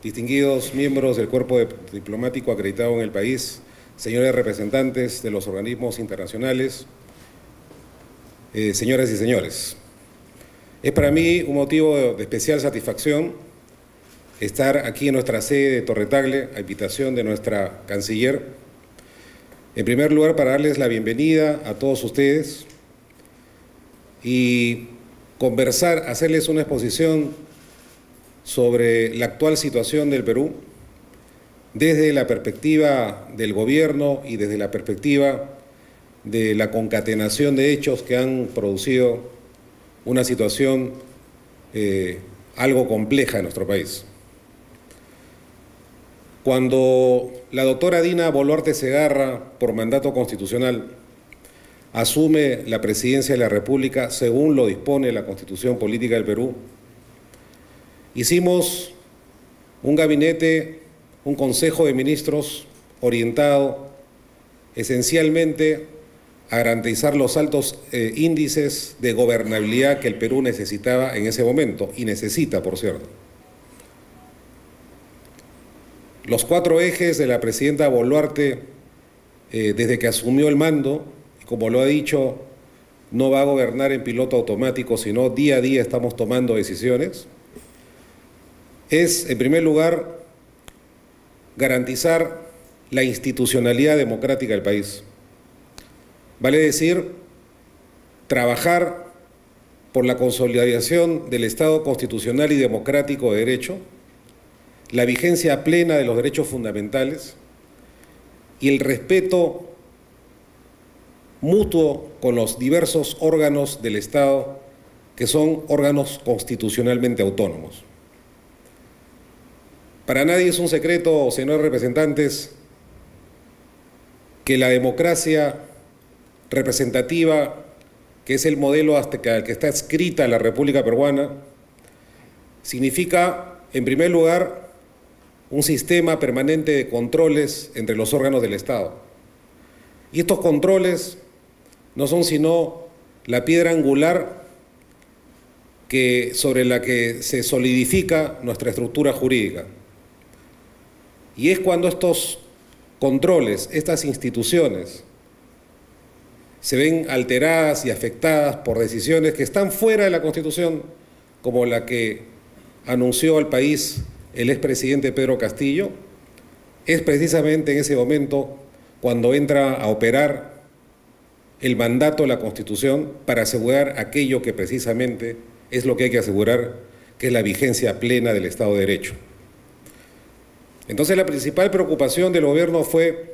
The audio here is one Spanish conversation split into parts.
distinguidos miembros del cuerpo diplomático acreditado en el país, señores representantes de los organismos internacionales, señoras y señores. Es para mí un motivo de especial satisfacción estar aquí en nuestra sede de Torre Tagle, a invitación de nuestra canciller. En primer lugar, para darles la bienvenida a todos ustedes y conversar, hacerles una exposición sobre la actual situación del Perú desde la perspectiva del gobierno y desde la perspectiva de la concatenación de hechos que han producido una situación algo compleja en nuestro país. Cuando la doctora Dina Boluarte Segarra, por mandato constitucional, asume la presidencia de la República, según lo dispone la Constitución Política del Perú, hicimos un gabinete, un consejo de ministros orientado esencialmente a garantizar los altos índices de gobernabilidad que el Perú necesitaba en ese momento, y necesita, por cierto. Los 4 ejes de la presidenta Boluarte, desde que asumió el mando, como lo ha dicho, no va a gobernar en piloto automático, sino día a día estamos tomando decisiones, es, en primer lugar, garantizar la institucionalidad democrática del país. Vale decir, trabajar por la consolidación del Estado constitucional y democrático de derecho, la vigencia plena de los derechos fundamentales y el respeto mutuo con los diversos órganos del Estado que son órganos constitucionalmente autónomos. Para nadie es un secreto, señores representantes, que la democracia representativa, que es el modelo hasta que está adscrita en la República Peruana, significa, en primer lugar, un sistema permanente de controles entre los órganos del Estado. Y estos controles no son sino la piedra angular sobre la que se solidifica nuestra estructura jurídica. Y es cuando estos controles, estas instituciones, se ven alteradas y afectadas por decisiones que están fuera de la Constitución, como la que anunció al país el expresidente Pedro Castillo, es precisamente en ese momento cuando entra a operar el mandato de la Constitución para asegurar aquello que precisamente es lo que hay que asegurar, que es la vigencia plena del Estado de Derecho. Entonces, la principal preocupación del gobierno fue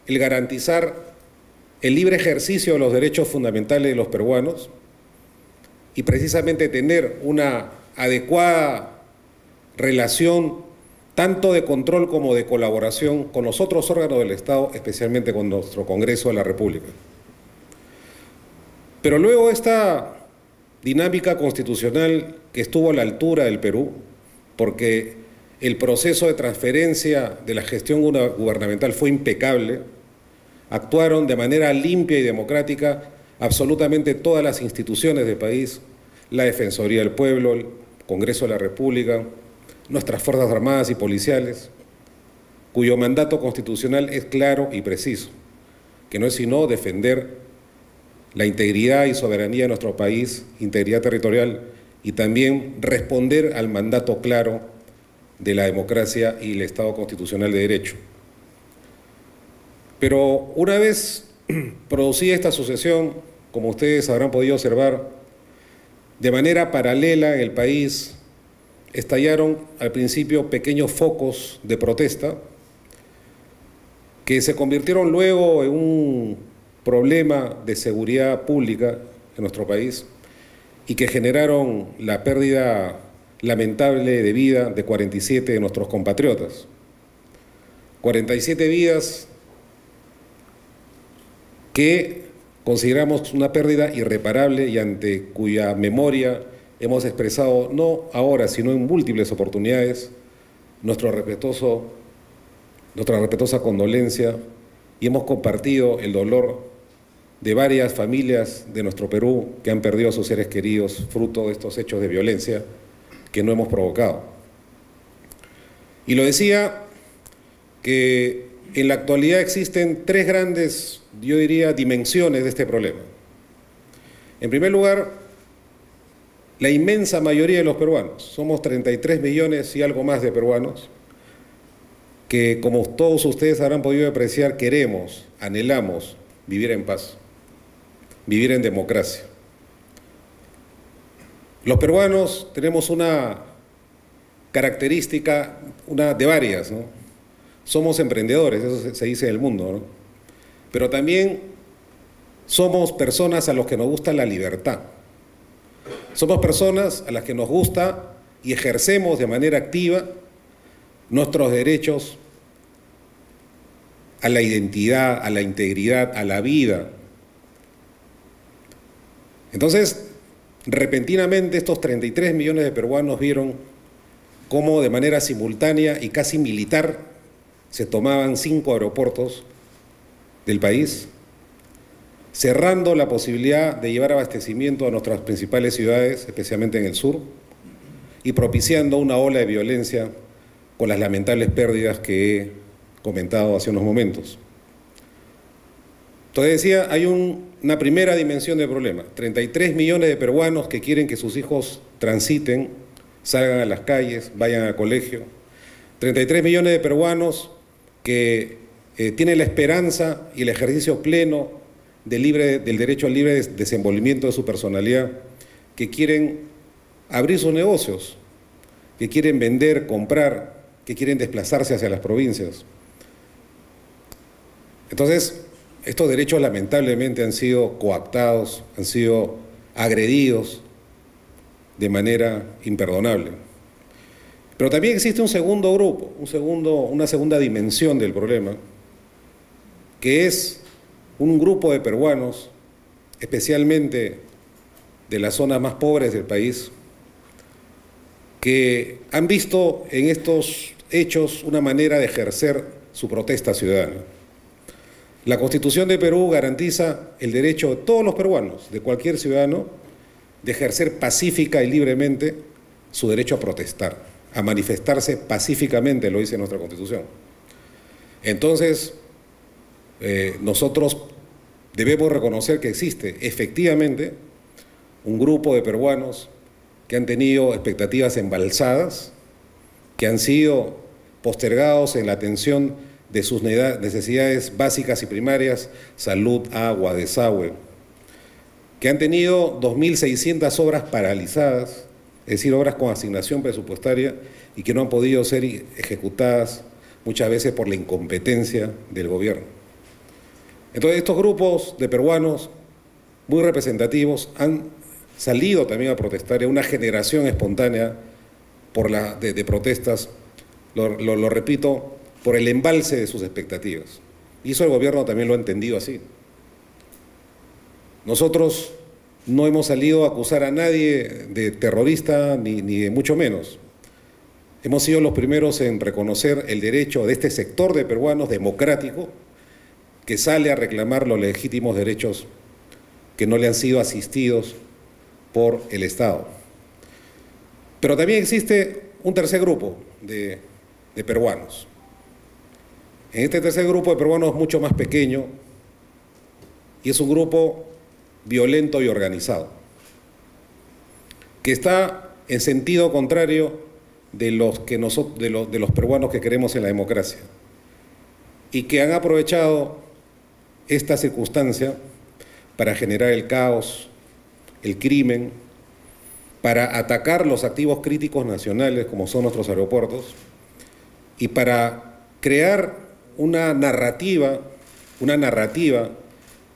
el garantizar el libre ejercicio de los derechos fundamentales de los peruanos y precisamente tener una adecuada relación tanto de control como de colaboración con los otros órganos del Estado, especialmente con nuestro Congreso de la República. Pero luego esta dinámica constitucional que estuvo a la altura del Perú, porque el proceso de transferencia de la gestión gubernamental fue impecable, actuaron de manera limpia y democrática absolutamente todas las instituciones del país, la Defensoría del Pueblo, el Congreso de la República, nuestras Fuerzas Armadas y Policiales, cuyo mandato constitucional es claro y preciso, que no es sino defender la integridad y soberanía de nuestro país, integridad territorial, y también responder al mandato claro de la democracia y el Estado constitucional de derecho. Pero una vez producida esta sucesión, como ustedes habrán podido observar, de manera paralela en el país estallaron al principio pequeños focos de protesta que se convirtieron luego en un problema de seguridad pública en nuestro país y que generaron la pérdida lamentable de vida de 47 de nuestros compatriotas. 47 vidas que consideramos una pérdida irreparable y ante cuya memoria hemos expresado, no ahora, sino en múltiples oportunidades, nuestra respetuosa condolencia, y hemos compartido el dolor de varias familias de nuestro Perú que han perdido a sus seres queridos fruto de estos hechos de violencia que no hemos provocado. Y lo decía que en la actualidad existen tres grandes, yo diría, dimensiones de este problema. En primer lugar, la inmensa mayoría de los peruanos, somos 33 millones y algo más de peruanos, que como todos ustedes habrán podido apreciar, queremos, anhelamos vivir en paz, vivir en democracia. Los peruanos tenemos una característica, una de varias, ¿no? Somos emprendedores, eso se dice en el mundo, ¿no? Pero también somos personas a los que nos gusta la libertad. Somos personas a las que nos gusta y ejercemos de manera activa nuestros derechos a la identidad, a la integridad, a la vida. Entonces, repentinamente estos 33 millones de peruanos vieron cómo de manera simultánea y casi militar se tomaban 5 aeropuertos del país, cerrando la posibilidad de llevar abastecimiento a nuestras principales ciudades, especialmente en el sur, y propiciando una ola de violencia con las lamentables pérdidas que he comentado hace unos momentos. Entonces decía, hay una primera dimensión del problema, 33 millones de peruanos que quieren que sus hijos transiten, salgan a las calles, vayan al colegio, 33 millones de peruanos que tienen la esperanza y el ejercicio pleno del derecho al libre desenvolvimiento de su personalidad, que quieren abrir sus negocios, que quieren vender, comprar, que quieren desplazarse hacia las provincias. Entonces, estos derechos lamentablemente han sido coaptados, han sido agredidos de manera imperdonable. Pero también existe un segundo grupo, una segunda dimensión del problema, que es un grupo de peruanos, especialmente de las zonas más pobres del país, que han visto en estos hechos una manera de ejercer su protesta ciudadana. La Constitución de Perú garantiza el derecho de todos los peruanos, de cualquier ciudadano, de ejercer pacífica y libremente su derecho a protestar, a manifestarse pacíficamente, lo dice nuestra Constitución. Entonces, nosotros debemos reconocer que existe efectivamente un grupo de peruanos que han tenido expectativas embalsadas, que han sido postergados en la atención de sus necesidades básicas y primarias, salud, agua, desagüe, que han tenido 2.600 obras paralizadas, es decir, obras con asignación presupuestaria y que no han podido ser ejecutadas muchas veces por la incompetencia del gobierno. Entonces, estos grupos de peruanos muy representativos han salido también a protestar, en una generación espontánea de protestas, lo repito, por el embalse de sus expectativas. Y eso el gobierno también lo ha entendido así. Nosotros no hemos salido a acusar a nadie de terrorista, ni de mucho menos. Hemos sido los primeros en reconocer el derecho de este sector de peruanos democrático que sale a reclamar los legítimos derechos que no le han sido asistidos por el Estado. Pero también existe un tercer grupo de peruanos. En este tercer grupo de peruanos es mucho más pequeño y es un grupo violento y organizado, que está en sentido contrario de los peruanos que creemos en la democracia y que han aprovechado esta circunstancia para generar el caos, el crimen, para atacar los activos críticos nacionales como son nuestros aeropuertos y para crear una narrativa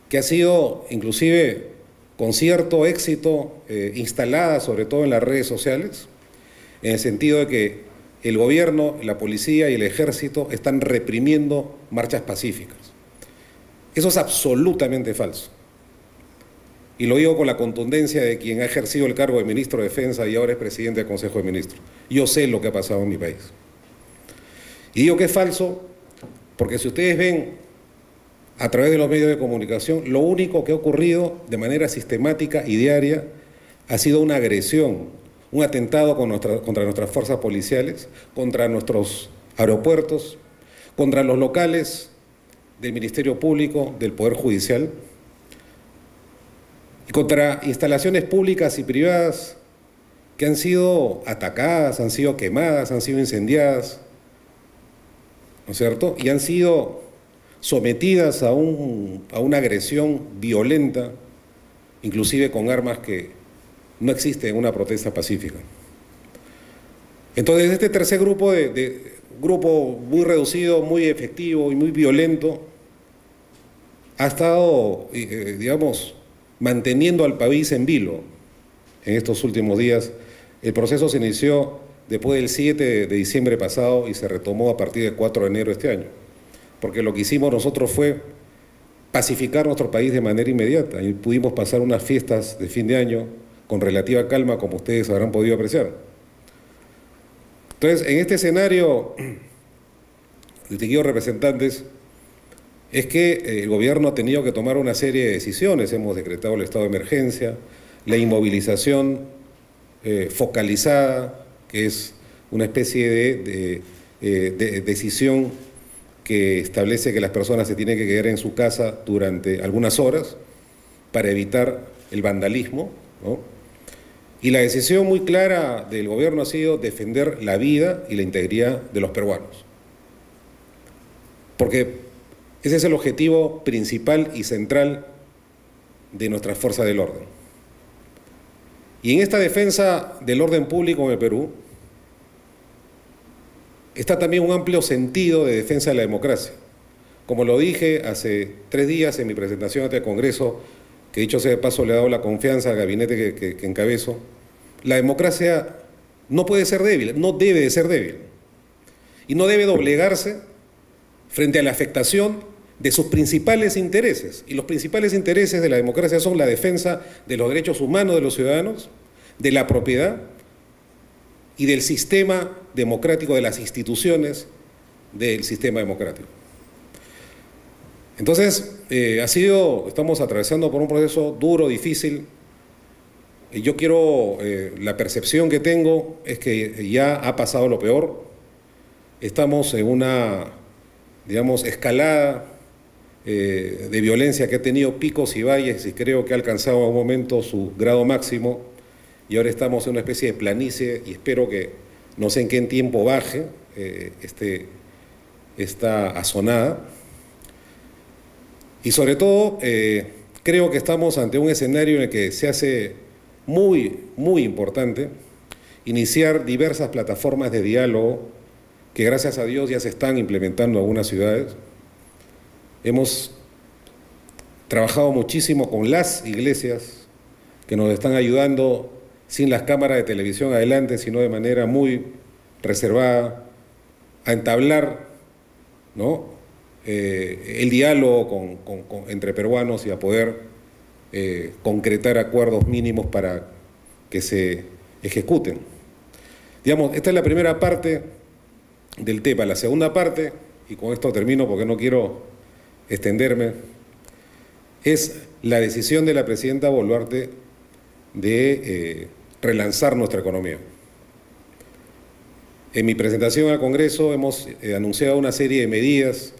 que ha sido inclusive con cierto éxito instalada sobre todo en las redes sociales, en el sentido de que el gobierno, la policía y el ejército están reprimiendo marchas pacíficas. Eso es absolutamente falso. Y lo digo con la contundencia de quien ha ejercido el cargo de ministro de Defensa y ahora es presidente del Consejo de Ministros. Yo sé lo que ha pasado en mi país. Y digo que es falso porque si ustedes ven a través de los medios de comunicación, lo único que ha ocurrido de manera sistemática y diaria ha sido una agresión, un atentado contra nuestras fuerzas policiales, contra nuestros aeropuertos, contra los locales del Ministerio Público, del Poder Judicial, y contra instalaciones públicas y privadas que han sido atacadas, han sido quemadas, han sido incendiadas, ¿no es cierto? Y han sido sometidas a una agresión violenta, inclusive con armas que no existen en una protesta pacífica. Entonces, este tercer grupo, grupo muy reducido, muy efectivo y muy violento, ha estado, digamos, manteniendo al país en vilo en estos últimos días. El proceso se inició después del 7 de diciembre pasado y se retomó a partir del 4 de enero de este año, porque lo que hicimos nosotros fue pacificar nuestro país de manera inmediata y pudimos pasar unas fiestas de fin de año con relativa calma, como ustedes habrán podido apreciar. Entonces, en este escenario, distinguidos representantes, es que el gobierno ha tenido que tomar una serie de decisiones. Hemos decretado el estado de emergencia, la inmovilización focalizada, que es una especie de decisión que establece que las personas se tienen que quedar en su casa durante algunas horas para evitar el vandalismo, ¿no? Y la decisión muy clara del gobierno ha sido defender la vida y la integridad de los peruanos. Porque ese es el objetivo principal y central de nuestras fuerzas del orden. Y en esta defensa del orden público en el Perú está también un amplio sentido de defensa de la democracia. Como lo dije hace 3 días en mi presentación ante el Congreso, que dicho sea de paso le he dado la confianza al gabinete que encabezo, la democracia no puede ser débil, no debe de ser débil. Y no debe doblegarse frente a la afectación de sus principales intereses. Y los principales intereses de la democracia son la defensa de los derechos humanos de los ciudadanos, de la propiedad y del sistema democrático, de las instituciones del sistema democrático. Entonces, estamos atravesando por un proceso duro, difícil. Yo la percepción que tengo es que ya ha pasado lo peor. Estamos en una, digamos, escalada de violencia que ha tenido picos y valles y creo que ha alcanzado en un momento su grado máximo y ahora estamos en una especie de planicie y espero que no sé en qué tiempo baje esta azonada. Y sobre todo, creo que estamos ante un escenario en el que se hace muy, muy importante iniciar diversas plataformas de diálogo que gracias a Dios ya se están implementando en algunas ciudades. Hemos trabajado muchísimo con las iglesias que nos están ayudando sin las cámaras de televisión adelante, sino de manera muy reservada, a entablar, ¿no?, el diálogo entre peruanos y a poder concretar acuerdos mínimos para que se ejecuten. Digamos, esta es la primera parte del tema. La segunda parte, y con esto termino porque no quiero extenderme, es la decisión de la presidenta Boluarte de relanzar nuestra economía. En mi presentación al Congreso hemos anunciado una serie de medidas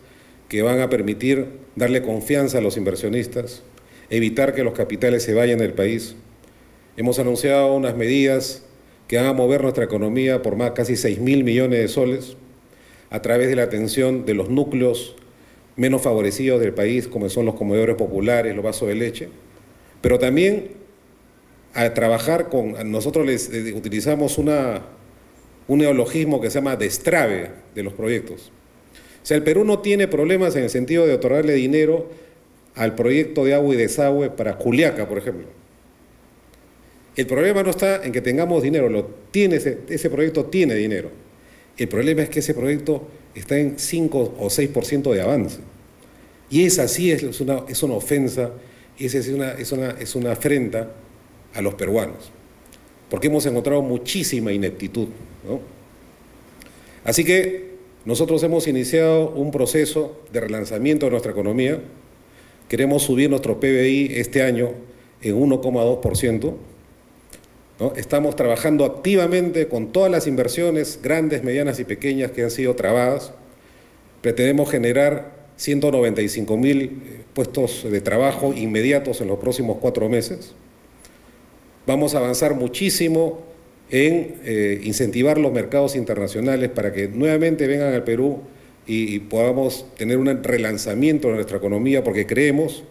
que van a permitir darle confianza a los inversionistas, evitar que los capitales se vayan del país. Hemos anunciado unas medidas que van a mover nuestra economía por casi 6.000 millones de soles a través de la atención de los núcleos menos favorecidos del país, como son los comedores populares, los vasos de leche, pero también a trabajar nosotros utilizamos un neologismo que se llama destrave de los proyectos. O sea, el Perú no tiene problemas en el sentido de otorgarle dinero al proyecto de agua y desagüe para Juliaca, por ejemplo. El problema no está en que tengamos dinero, ese proyecto tiene dinero. El problema es que ese proyecto está en 5 o 6% de avance. Y esa sí es una ofensa, es una afrenta a los peruanos, porque hemos encontrado muchísima ineptitud, ¿no? Así que nosotros hemos iniciado un proceso de relanzamiento de nuestra economía. Queremos subir nuestro PBI este año en 1,2%, ¿no? Estamos trabajando activamente con todas las inversiones, grandes, medianas y pequeñas, que han sido trabadas. Pretendemos generar 195.000 puestos de trabajo inmediatos en los próximos 4 meses. Vamos a avanzar muchísimo en incentivar los mercados internacionales para que nuevamente vengan al Perú y podamos tener un relanzamiento de nuestra economía, porque creemos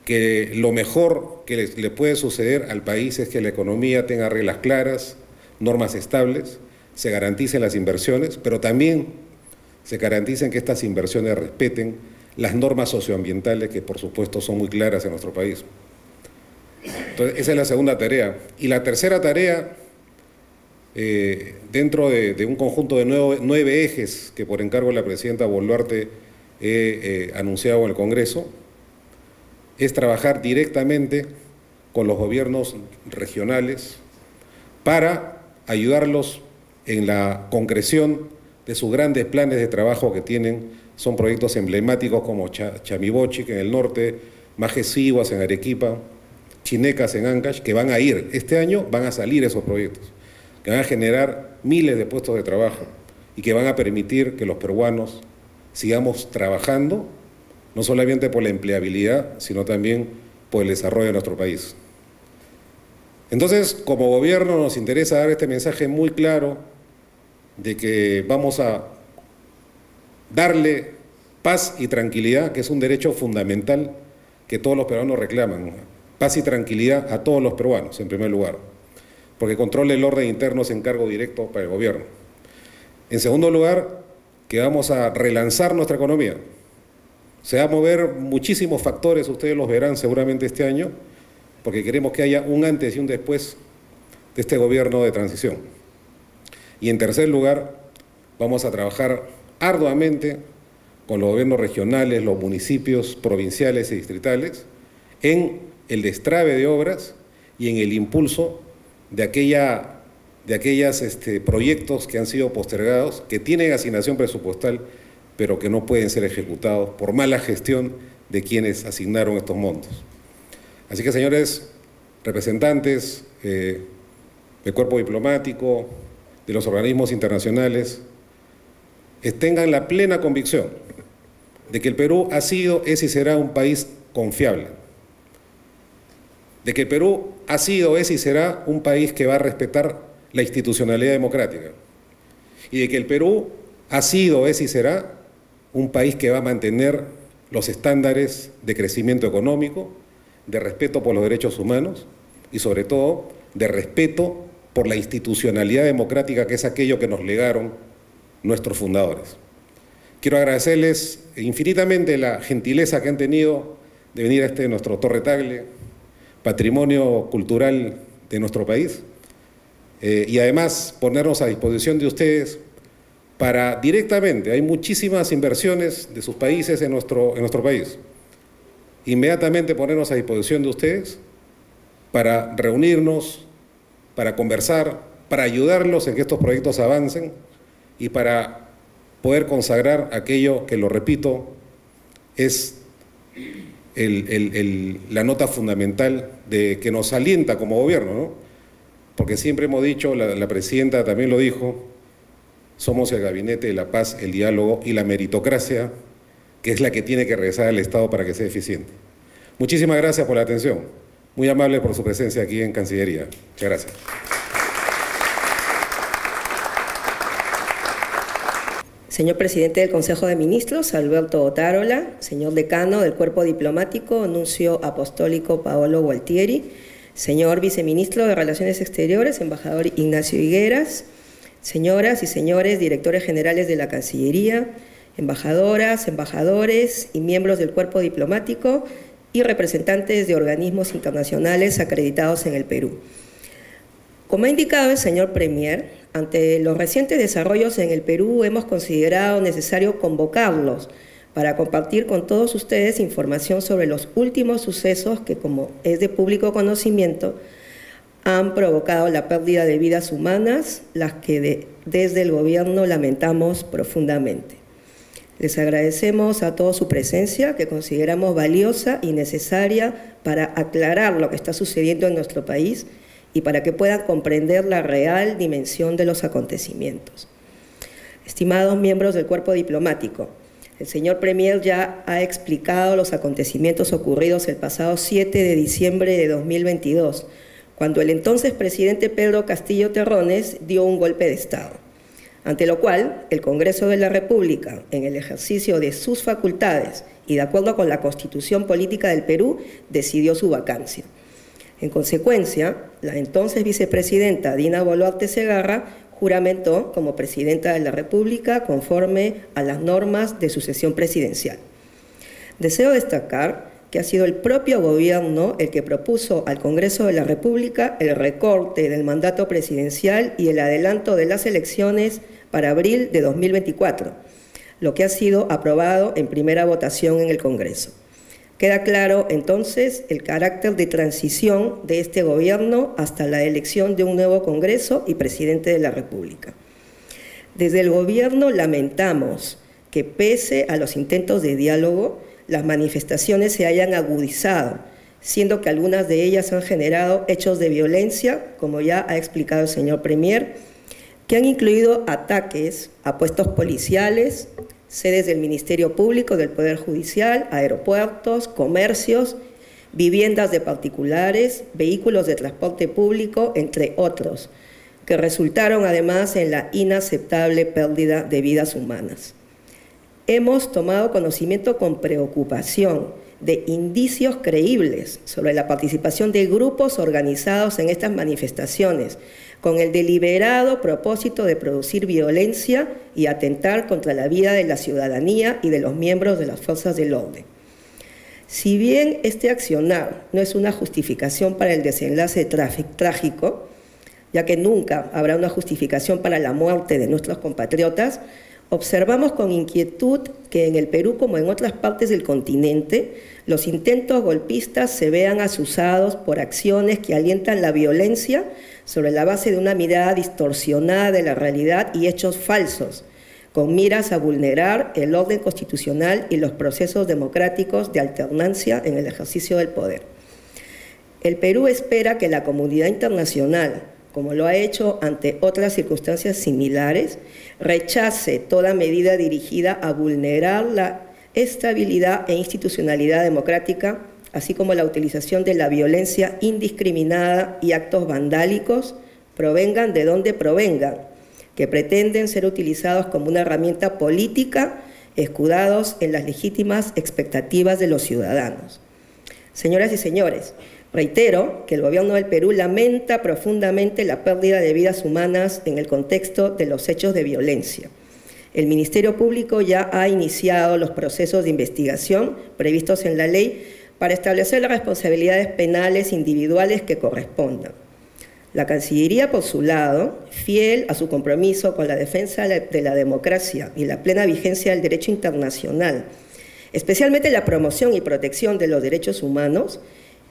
que lo mejor que le puede suceder al país es que la economía tenga reglas claras, normas estables, se garanticen las inversiones, pero también se garanticen que estas inversiones respeten las normas socioambientales, que por supuesto son muy claras en nuestro país. Entonces, esa es la segunda tarea. Y la tercera tarea, dentro de un conjunto de 9 ejes que por encargo de la presidenta Boluarte he anunciado en el Congreso, es trabajar directamente con los gobiernos regionales para ayudarlos en la concreción de sus grandes planes de trabajo que tienen. Son proyectos emblemáticos como Chamibochic en el norte, Majesihuas en Arequipa, Chinecas en Ancash, que van a ir, este año van a salir esos proyectos, que van a generar miles de puestos de trabajo y que van a permitir que los peruanos sigamos trabajando, no solamente por la empleabilidad, sino también por el desarrollo de nuestro país. Entonces, como gobierno nos interesa dar este mensaje muy claro de que vamos a darle paz y tranquilidad, que es un derecho fundamental que todos los peruanos reclaman. Paz y tranquilidad a todos los peruanos, en primer lugar, porque control el orden interno es encargo directo para el gobierno. En segundo lugar, que vamos a relanzar nuestra economía. Se va a mover muchísimos factores, ustedes los verán seguramente este año, porque queremos que haya un antes y un después de este gobierno de transición. Y en tercer lugar, vamos a trabajar arduamente con los gobiernos regionales, los municipios, provinciales y distritales, en el destrabe de obras y en el impulso de aquellos proyectos que han sido postergados, que tienen asignación presupuestal, pero que no pueden ser ejecutados por mala gestión de quienes asignaron estos montos. Así que, señores representantes del cuerpo diplomático, de los organismos internacionales, tengan la plena convicción de que el Perú ha sido, es y será un país confiable, de que el Perú ha sido, es y será un país que va a respetar la institucionalidad democrática, y de que el Perú ha sido, es y será un país que va a mantener los estándares de crecimiento económico, de respeto por los derechos humanos y sobre todo de respeto por la institucionalidad democrática, que es aquello que nos legaron nuestros fundadores. Quiero agradecerles infinitamente la gentileza que han tenido de venir a nuestro Torre Tagle, patrimonio cultural de nuestro país, y además ponernos a disposición de ustedes para directamente, hay muchísimas inversiones de sus países en nuestro país, inmediatamente ponernos a disposición de ustedes para reunirnos, para conversar, para ayudarlos en que estos proyectos avancen y para poder consagrar aquello que, lo repito, es la nota fundamental que nos alienta como gobierno, ¿no? Porque siempre hemos dicho, la presidenta también lo dijo, somos el gabinete de la paz, el diálogo y la meritocracia, que es la que tiene que regresar al Estado para que sea eficiente. Muchísimas gracias por la atención. Muy amable por su presencia aquí en Cancillería. Muchas gracias. Señor Presidente del Consejo de Ministros, Alberto Otárola, señor Decano del Cuerpo Diplomático, Nuncio Apostólico Paolo Gualtieri, señor Viceministro de Relaciones Exteriores, Embajador Ignacio Higueras, señoras y señores Directores Generales de la Cancillería, embajadoras, embajadores y miembros del Cuerpo Diplomático y representantes de organismos internacionales acreditados en el Perú. Como ha indicado el señor Premier, ante los recientes desarrollos en el Perú hemos considerado necesario convocarlos para compartir con todos ustedes información sobre los últimos sucesos que, como es de público conocimiento, han provocado la pérdida de vidas humanas, las que desde el gobierno lamentamos profundamente. Les agradecemos a todos su presencia, que consideramos valiosa y necesaria para aclarar lo que está sucediendo en nuestro país y para que puedan comprender la real dimensión de los acontecimientos. Estimados miembros del cuerpo diplomático, el señor Premier ya ha explicado los acontecimientos ocurridos el pasado 7 de diciembre de 2022, cuando el entonces presidente Pedro Castillo Terrones dio un golpe de Estado, ante lo cual el Congreso de la República, en el ejercicio de sus facultades y de acuerdo con la Constitución Política del Perú, decidió su vacancia. En consecuencia, la entonces vicepresidenta Dina Boluarte Segarra juramentó como presidenta de la República conforme a las normas de sucesión presidencial. Deseo destacar que ha sido el propio gobierno el que propuso al Congreso de la República el recorte del mandato presidencial y el adelanto de las elecciones para abril de 2024, lo que ha sido aprobado en primera votación en el Congreso. Queda claro, entonces, el carácter de transición de este gobierno hasta la elección de un nuevo Congreso y presidente de la República. Desde el gobierno lamentamos que, pese a los intentos de diálogo, las manifestaciones se hayan agudizado, siendo que algunas de ellas han generado hechos de violencia, como ya ha explicado el señor Premier, que han incluido ataques a puestos policiales, sedes del Ministerio Público, del Poder Judicial, aeropuertos, comercios, viviendas de particulares, vehículos de transporte público, entre otros, que resultaron además en la inaceptable pérdida de vidas humanas. Hemos tomado conocimiento con preocupación de indicios creíbles sobre la participación de grupos organizados en estas manifestaciones, con el deliberado propósito de producir violencia y atentar contra la vida de la ciudadanía y de los miembros de las fuerzas del orden. Si bien este accionar no es una justificación para el desenlace trágico, ya que nunca habrá una justificación para la muerte de nuestros compatriotas, observamos con inquietud que en el Perú, como en otras partes del continente, los intentos golpistas se vean azuzados por acciones que alientan la violencia sobre la base de una mirada distorsionada de la realidad y hechos falsos, con miras a vulnerar el orden constitucional y los procesos democráticos de alternancia en el ejercicio del poder. El Perú espera que la comunidad internacional, como lo ha hecho ante otras circunstancias similares, rechace toda medida dirigida a vulnerar la estabilidad e institucionalidad democrática, así como la utilización de la violencia indiscriminada y actos vandálicos, provengan de donde provengan, que pretenden ser utilizados como una herramienta política, escudados en las legítimas expectativas de los ciudadanos. Señoras y señores, reitero que el Gobierno del Perú lamenta profundamente la pérdida de vidas humanas en el contexto de los hechos de violencia. El Ministerio Público ya ha iniciado los procesos de investigación previstos en la ley para establecer las responsabilidades penales individuales que correspondan. La Cancillería, por su lado, fiel a su compromiso con la defensa de la democracia y la plena vigencia del derecho internacional, especialmente la promoción y protección de los derechos humanos,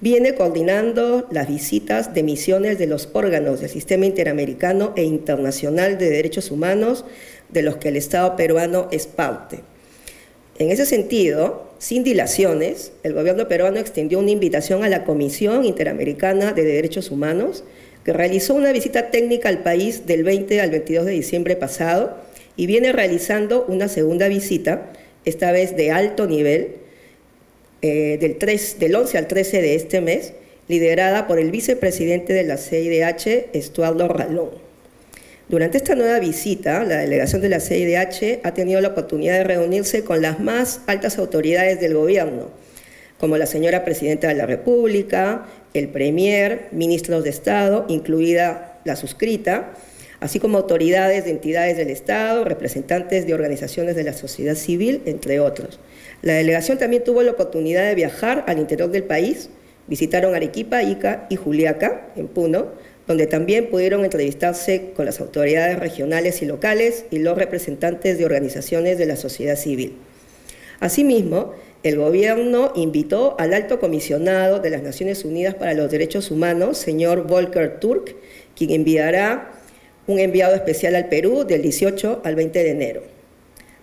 viene coordinando las visitas de misiones de los órganos del Sistema Interamericano e Internacional de Derechos Humanos, de los que el Estado peruano es parte. En ese sentido, sin dilaciones, el gobierno peruano extendió una invitación a la Comisión Interamericana de Derechos Humanos, que realizó una visita técnica al país del 20 al 22 de diciembre pasado y viene realizando una segunda visita, esta vez de alto nivel, del 11 al 13 de este mes, liderada por el vicepresidente de la CIDH, Estuardo Ralón. Durante esta nueva visita, la delegación de la CIDH ha tenido la oportunidad de reunirse con las más altas autoridades del gobierno, como la señora Presidenta de la República, el Premier, ministros de Estado, incluida la suscrita, así como autoridades de entidades del Estado, representantes de organizaciones de la sociedad civil, entre otros. La delegación también tuvo la oportunidad de viajar al interior del país, visitaron Arequipa, Ica y Juliaca, en Puno, donde también pudieron entrevistarse con las autoridades regionales y locales y los representantes de organizaciones de la sociedad civil. Asimismo, el gobierno invitó al alto comisionado de las Naciones Unidas para los Derechos Humanos, señor Volker Turk, quien enviará un enviado especial al Perú del 18 al 20 de enero.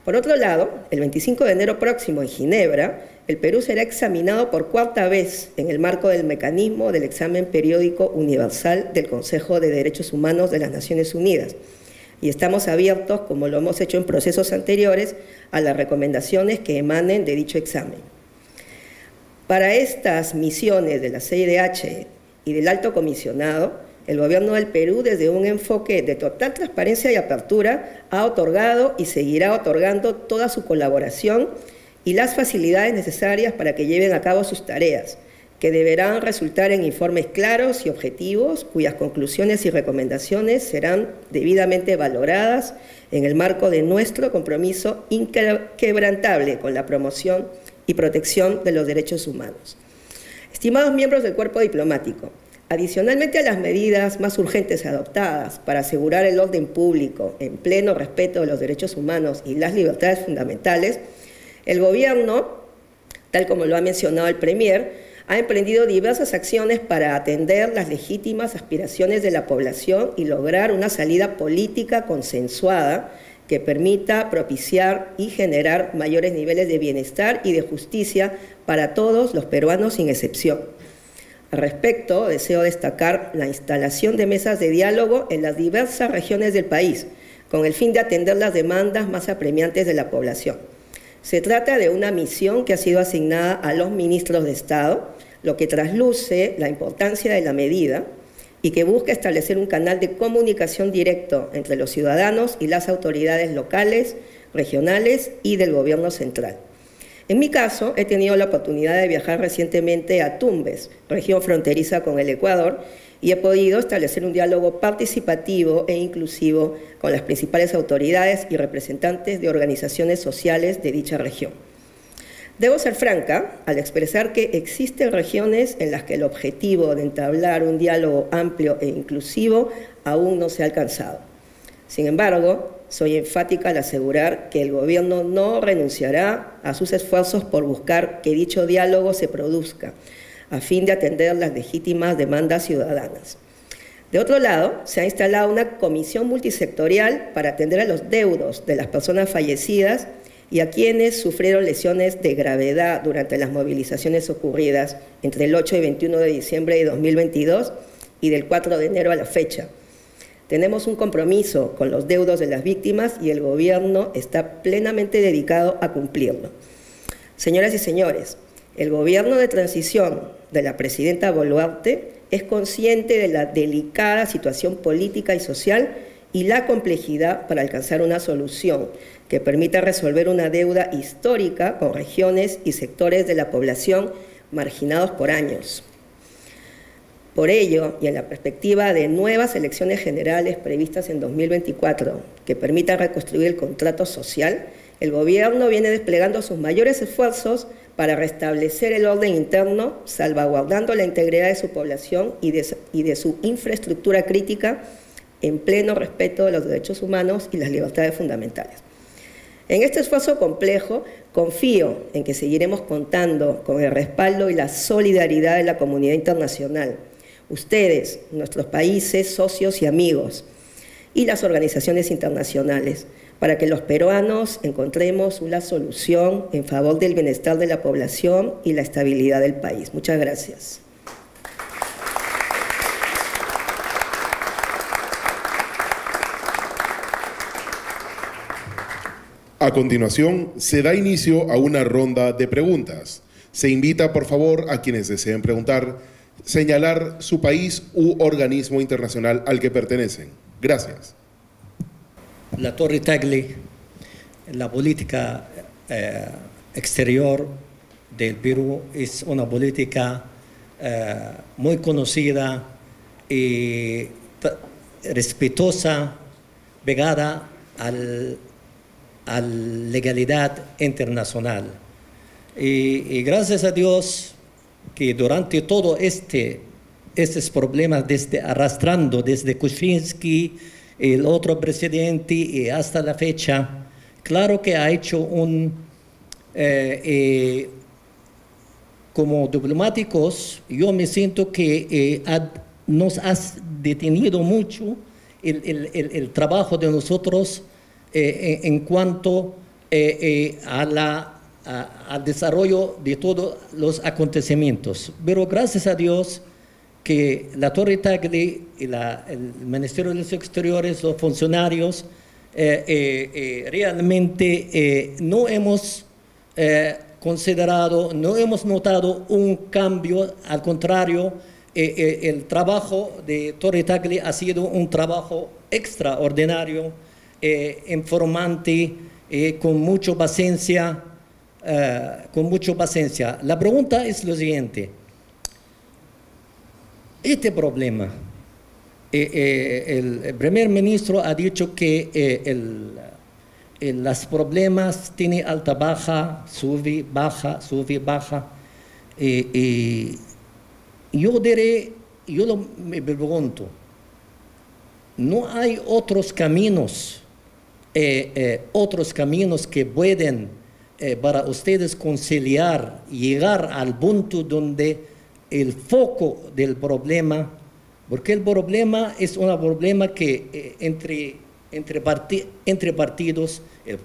Por otro lado, el 25 de enero próximo en Ginebra, el Perú será examinado por cuarta vez en el marco del mecanismo del examen periódico universal del Consejo de Derechos Humanos de las Naciones Unidas. Y estamos abiertos, como lo hemos hecho en procesos anteriores, a las recomendaciones que emanen de dicho examen. Para estas misiones de la CIDH y del Alto Comisionado, el Gobierno del Perú, desde un enfoque de total transparencia y apertura, ha otorgado y seguirá otorgando toda su colaboración y las facilidades necesarias para que lleven a cabo sus tareas, que deberán resultar en informes claros y objetivos, cuyas conclusiones y recomendaciones serán debidamente valoradas en el marco de nuestro compromiso inquebrantable con la promoción y protección de los derechos humanos. Estimados miembros del cuerpo diplomático, adicionalmente a las medidas más urgentes adoptadas para asegurar el orden público en pleno respeto de los derechos humanos y las libertades fundamentales, el Gobierno, tal como lo ha mencionado el Premier, ha emprendido diversas acciones para atender las legítimas aspiraciones de la población y lograr una salida política consensuada que permita propiciar y generar mayores niveles de bienestar y de justicia para todos los peruanos sin excepción. Al respecto, deseo destacar la instalación de mesas de diálogo en las diversas regiones del país, con el fin de atender las demandas más apremiantes de la población. Se trata de una misión que ha sido asignada a los ministros de Estado, lo que trasluce la importancia de la medida y que busca establecer un canal de comunicación directo entre los ciudadanos y las autoridades locales, regionales y del Gobierno central. En mi caso, he tenido la oportunidad de viajar recientemente a Tumbes, región fronteriza con el Ecuador, y he podido establecer un diálogo participativo e inclusivo con las principales autoridades y representantes de organizaciones sociales de dicha región. Debo ser franca al expresar que existen regiones en las que el objetivo de entablar un diálogo amplio e inclusivo aún no se ha alcanzado. Sin embargo, soy enfática al asegurar que el Gobierno no renunciará a sus esfuerzos por buscar que dicho diálogo se produzca, a fin de atender las legítimas demandas ciudadanas. De otro lado, se ha instalado una comisión multisectorial para atender a los deudos de las personas fallecidas y a quienes sufrieron lesiones de gravedad durante las movilizaciones ocurridas entre el 8 y 21 de diciembre de 2022 y del 4 de enero a la fecha. Tenemos un compromiso con los deudos de las víctimas y el Gobierno está plenamente dedicado a cumplirlo. Señoras y señores, el Gobierno de transición de la presidenta Boluarte es consciente de la delicada situación política y social y la complejidad para alcanzar una solución que permita resolver una deuda histórica con regiones y sectores de la población marginados por años. Por ello, y en la perspectiva de nuevas elecciones generales previstas en 2024, que permitan reconstruir el contrato social, el Gobierno viene desplegando sus mayores esfuerzos para restablecer el orden interno, salvaguardando la integridad de su población y de su infraestructura crítica en pleno respeto de los derechos humanos y las libertades fundamentales. En este esfuerzo complejo, confío en que seguiremos contando con el respaldo y la solidaridad de la comunidad internacional, ustedes, nuestros países, socios y amigos, y las organizaciones internacionales, para que los peruanos encontremos una solución en favor del bienestar de la población y la estabilidad del país. Muchas gracias. A continuación, se da inicio a una ronda de preguntas. Se invita, por favor, a quienes deseen preguntar, señalar su país u organismo internacional al que pertenecen. Gracias. La Torre Tagle, la política exterior del Perú es una política muy conocida y respetuosa, pegada a la legalidad internacional. Y gracias a Dios que durante todo estos problemas, arrastrando desde Kuczynski, el otro presidente y hasta la fecha, claro que ha hecho como diplomáticos, yo me siento que nos ha detenido mucho el trabajo de nosotros en cuanto a al desarrollo de todos los acontecimientos. Pero gracias a Dios que la Torre Tagle y el Ministerio de los Exteriores, los funcionarios, realmente no hemos considerado, no hemos notado un cambio, al contrario, el trabajo de Torre Tagle ha sido un trabajo extraordinario, informante, con mucha paciencia, La pregunta es lo siguiente. Este problema, el primer ministro ha dicho que los problemas tienen alta, baja, sube, baja. Me pregunto, ¿no hay otros caminos que pueden para ustedes conciliar, llegar al punto donde el foco del problema, porque el problema es un problema que entre partidos, el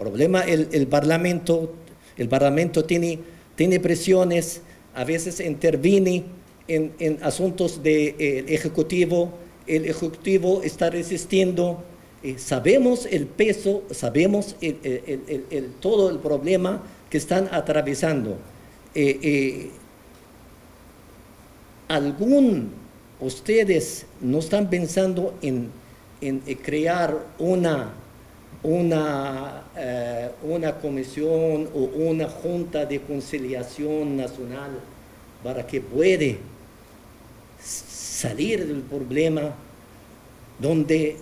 Parlamento tiene presiones, a veces interviene en asuntos del Ejecutivo, el Ejecutivo está resistiendo, sabemos el peso, sabemos todo el problema que están atravesando. Ustedes no están pensando en crear una comisión o una junta de conciliación nacional para que pueda salir del problema donde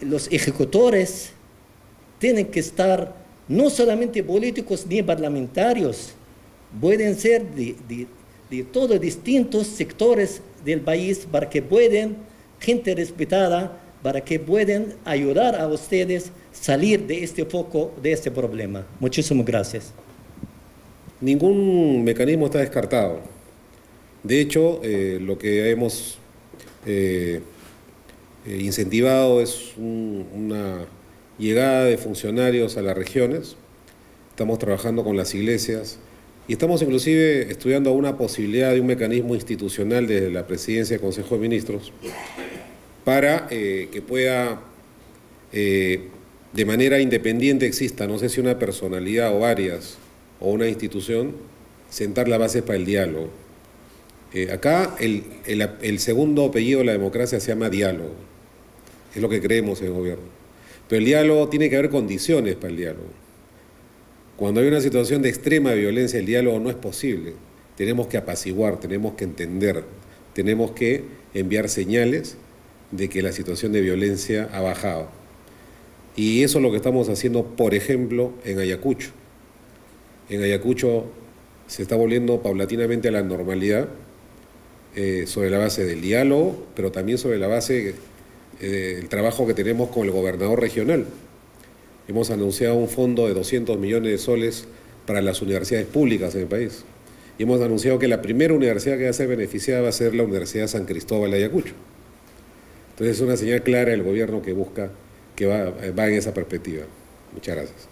los ejecutores tienen que estar no solamente políticos ni parlamentarios, pueden ser de todos distintos sectores del país para que puedan, gente respetada, para que puedan ayudar a ustedes salir de este foco, de este problema. Muchísimas gracias. Ningún mecanismo está descartado. De hecho, lo que hemos incentivado es una llegada de funcionarios a las regiones. Estamos trabajando con las iglesias y estamos inclusive estudiando una posibilidad de un mecanismo institucional desde la Presidencia del Consejo de Ministros para que pueda, de manera independiente exista, no sé si una personalidad o varias, o una institución, sentar la base para el diálogo. Acá el segundo apellido de la democracia se llama diálogo, es lo que creemos en el gobierno. Pero el diálogo tiene que haber condiciones para el diálogo. Cuando hay una situación de extrema violencia, el diálogo no es posible. Tenemos que apaciguar, tenemos que entender, tenemos que enviar señales de que la situación de violencia ha bajado. Y eso es lo que estamos haciendo, por ejemplo, en Ayacucho. En Ayacucho se está volviendo paulatinamente a la normalidad sobre la base del diálogo, pero también sobre la base del trabajo que tenemos con el gobernador regional. Hemos anunciado un fondo de 200 millones de soles para las universidades públicas en el país. Y hemos anunciado que la primera universidad que va a ser beneficiada va a ser la Universidad San Cristóbal de Ayacucho. Entonces es una señal clara del gobierno que busca, que va en esa perspectiva. Muchas gracias.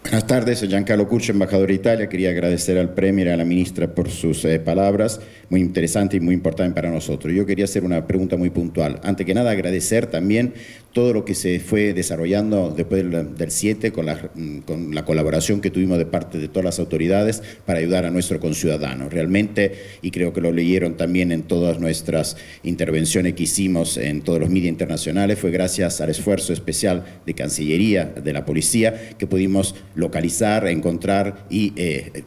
Buenas tardes, soy Giancarlo Curcio, embajador de Italia. Quería agradecer al Premier y a la ministra por sus palabras, muy interesante y muy importante para nosotros. Yo quería hacer una pregunta muy puntual. Antes que nada, agradecer también todo lo que se fue desarrollando después del 7 con la colaboración que tuvimos de parte de todas las autoridades para ayudar a nuestros conciudadanos. Realmente, y creo que lo leyeron también en todas nuestras intervenciones que hicimos en todos los medios internacionales, fue gracias al esfuerzo especial de Cancillería, de la Policía, que pudimos localizar, encontrar y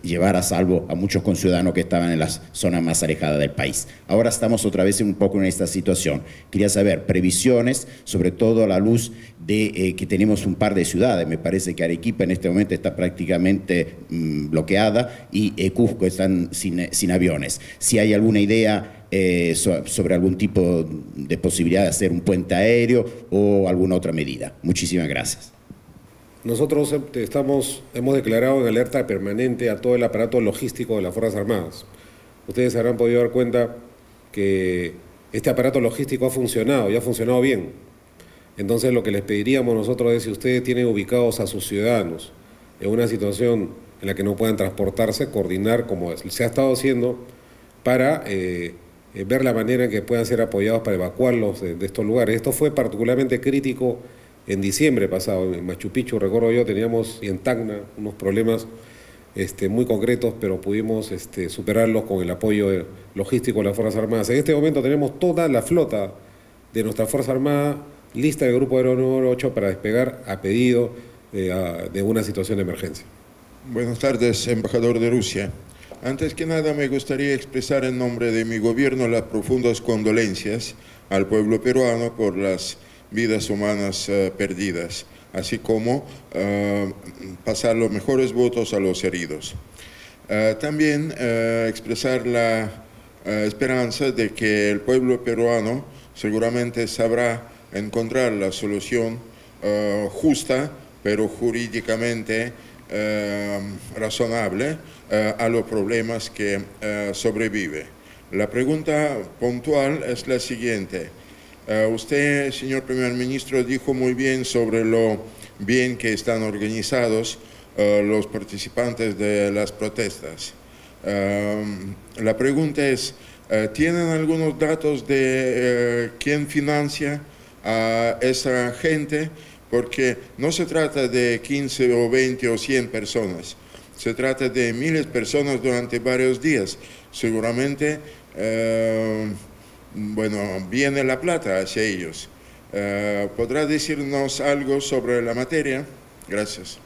llevar a salvo a muchos conciudadanos que estaban en las zonas más alejadas del país. Ahora estamos otra vez un poco en esta situación. Quería saber previsiones, sobre todo a la luz de que tenemos un par de ciudades. Me parece que Arequipa en este momento está prácticamente bloqueada y Cusco están sin aviones. Si hay alguna idea sobre algún tipo de posibilidad de hacer un puente aéreo o alguna otra medida. Muchísimas gracias. Nosotros hemos declarado en alerta permanente a todo el aparato logístico de las Fuerzas Armadas. Ustedes habrán podido dar cuenta que este aparato logístico ha funcionado y ha funcionado bien. Entonces lo que les pediríamos nosotros es, si ustedes tienen ubicados a sus ciudadanos en una situación en la que no puedan transportarse, coordinar como se ha estado haciendo para ver la manera en que puedan ser apoyados para evacuarlos de estos lugares. Esto fue particularmente crítico en diciembre pasado. En Machu Picchu, recuerdo yo, teníamos, y en Tacna, unos problemas muy concretos, pero pudimos superarlos con el apoyo logístico de las Fuerzas Armadas. En este momento tenemos toda la flota de nuestra Fuerza Armada lista del Grupo Aéreo número 8 para despegar a pedido de una situación de emergencia. Buenas tardes, embajador de Rusia. Antes que nada, me gustaría expresar en nombre de mi gobierno las profundas condolencias al pueblo peruano por las vidas humanas perdidas, así como pasar los mejores votos a los heridos. También expresar la esperanza de que el pueblo peruano seguramente sabrá encontrar la solución justa, pero jurídicamente razonable a los problemas que sobrevive. La pregunta puntual es la siguiente. Usted, señor primer ministro, dijo muy bien sobre lo bien que están organizados los participantes de las protestas. La pregunta es, ¿tienen algunos datos de quién financia a esa gente? Porque no se trata de 15 o 20 o 100 personas, se trata de miles de personas durante varios días. Seguramente, bueno, viene la plata hacia ellos. ¿Podrá decirnos algo sobre la materia? Gracias.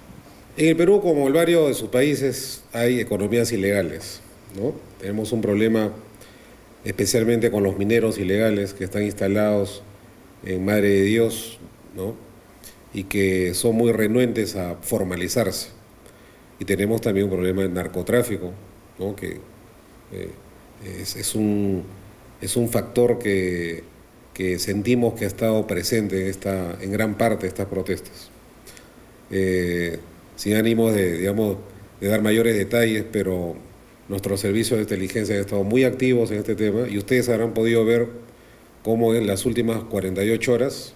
En el Perú, como en varios de sus países, hay economías ilegales, ¿no? Tenemos un problema especialmente con los mineros ilegales que están instalados en Madre de Dios, ¿no? Y que son muy renuentes a formalizarse. Y tenemos también un problema de narcotráfico, ¿no? Que es un factor que sentimos que ha estado presente en gran parte de estas protestas. Sin ánimo de dar mayores detalles, pero nuestros servicios de inteligencia han estado muy activos en este tema y ustedes habrán podido ver cómo en las últimas 48 horas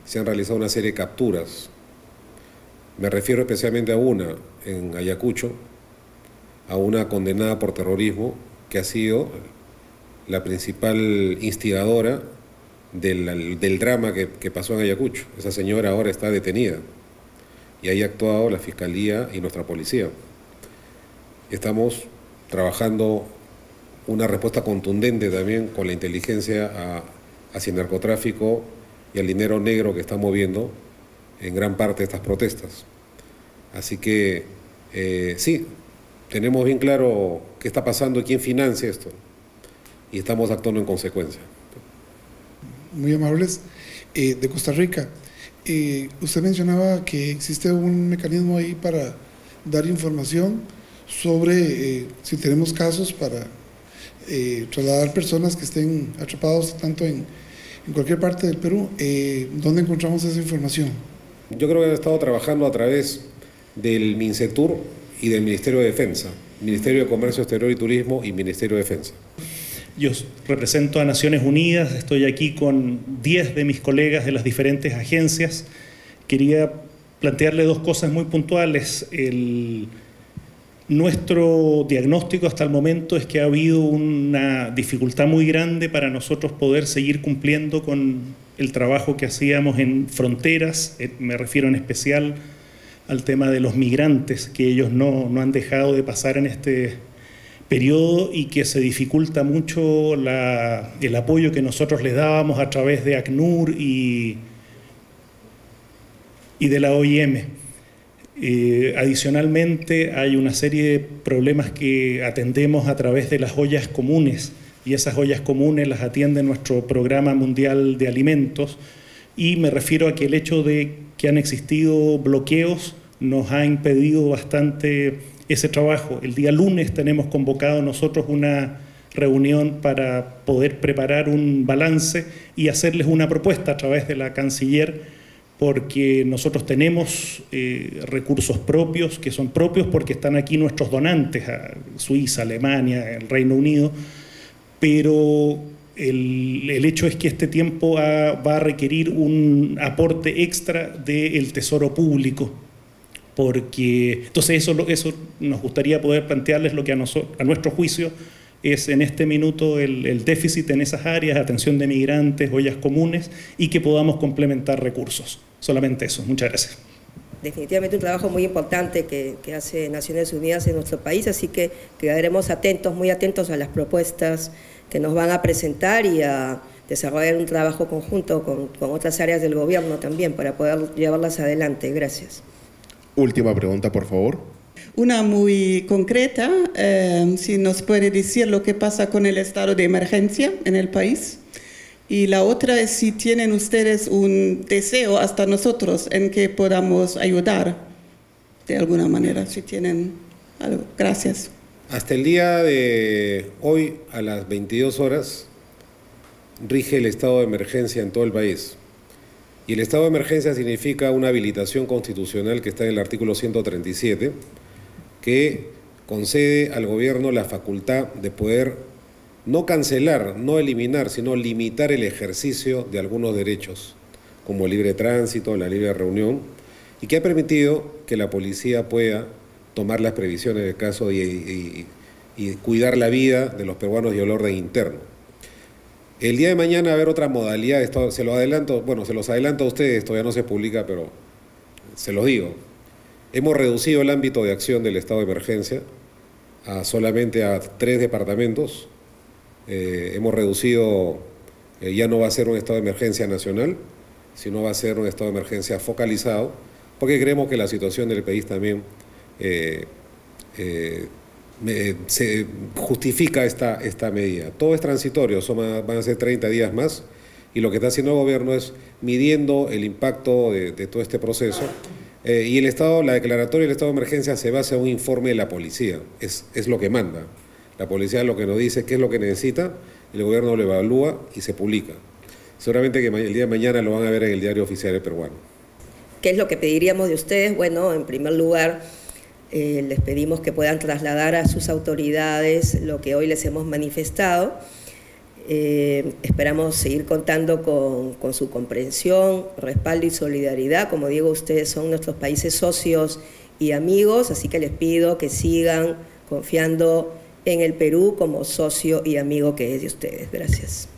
se han realizado una serie de capturas. Me refiero especialmente a una en Ayacucho, a una condenada por terrorismo que ha sido la principal instigadora del drama que pasó en Ayacucho. Esa señora ahora está detenida y ahí ha actuado la Fiscalía y nuestra policía. Estamos trabajando una respuesta contundente también con la inteligencia hacia el narcotráfico y al dinero negro que está moviendo en gran parte de estas protestas. Así que sí, tenemos bien claro qué está pasando y quién financia esto, y estamos actuando en consecuencia. Muy amables. De Costa Rica, usted mencionaba que existe un mecanismo ahí para dar información sobre si tenemos casos para trasladar personas que estén atrapados tanto en cualquier parte del Perú. ¿Dónde encontramos esa información? Yo creo que han estado trabajando a través del MINCETUR y del Ministerio de Defensa, Ministerio de Comercio Exterior y Turismo y Ministerio de Defensa. Yo represento a Naciones Unidas, estoy aquí con 10 de mis colegas de las diferentes agencias. Quería plantearle dos cosas muy puntuales. Nuestro diagnóstico hasta el momento es que ha habido una dificultad muy grande para nosotros poder seguir cumpliendo con el trabajo que hacíamos en fronteras. Me refiero en especial al tema de los migrantes, que ellos no han dejado de pasar en este periodo y que se dificulta mucho el apoyo que nosotros les dábamos a través de ACNUR y de la OIM. Adicionalmente, hay una serie de problemas que atendemos a través de las ollas comunes, y esas ollas comunes las atiende nuestro Programa Mundial de Alimentos, y me refiero a que el hecho de que han existido bloqueos nos ha impedido bastante ese trabajo. El día lunes tenemos convocado nosotros una reunión para poder preparar un balance y hacerles una propuesta a través de la canciller, porque nosotros tenemos recursos propios, que son propios porque están aquí nuestros donantes, Suiza, Alemania, el Reino Unido, pero el hecho es que este tiempo va a requerir un aporte extra del Tesoro Público. porque entonces eso nos gustaría poder plantearles lo que a nuestro juicio es en este minuto el déficit en esas áreas, atención de migrantes, ollas comunes, y que podamos complementar recursos. Solamente eso. Muchas gracias. Definitivamente un trabajo muy importante que hace Naciones Unidas en nuestro país, así que quedaremos atentos, muy atentos a las propuestas que nos van a presentar y a desarrollar un trabajo conjunto con otras áreas del gobierno también para poder llevarlas adelante. Gracias. Última pregunta, por favor. Una muy concreta, si nos puede decir lo que pasa con el estado de emergencia en el país. Y la otra es si tienen ustedes un deseo hasta nosotros en que podamos ayudar de alguna manera, si tienen algo. Gracias. Hasta el día de hoy, a las 22 horas, rige el estado de emergencia en todo el país. Y el estado de emergencia significa una habilitación constitucional que está en el artículo 137, que concede al gobierno la facultad de poder no cancelar, no eliminar, sino limitar el ejercicio de algunos derechos, como el libre tránsito, la libre reunión, y que ha permitido que la policía pueda tomar las previsiones del caso y cuidar la vida de los peruanos y el orden interno. El día de mañana va a haber otra modalidad, esto se los adelanto a ustedes, todavía no se publica, pero se los digo. Hemos reducido el ámbito de acción del estado de emergencia solamente a 3 departamentos. Hemos reducido, ya no va a ser un estado de emergencia nacional, sino va a ser un estado de emergencia focalizado, porque creemos que la situación del país también se justifica esta medida. Todo es transitorio, van a ser 30 días más, y lo que está haciendo el gobierno es midiendo el impacto de todo este proceso, y la declaratoria del estado de emergencia se basa en un informe de la policía, es lo que manda. La policía lo que nos dice qué es lo que necesita, el gobierno lo evalúa y se publica. Seguramente que el día de mañana lo van a ver en el diario oficial peruano. ¿Qué es lo que pediríamos de ustedes? Bueno, en primer lugar, les pedimos que puedan trasladar a sus autoridades lo que hoy les hemos manifestado. Esperamos seguir contando con su comprensión, respaldo y solidaridad. Como digo, ustedes son nuestros países socios y amigos, así que les pido que sigan confiando en el Perú como socio y amigo que es de ustedes. Gracias.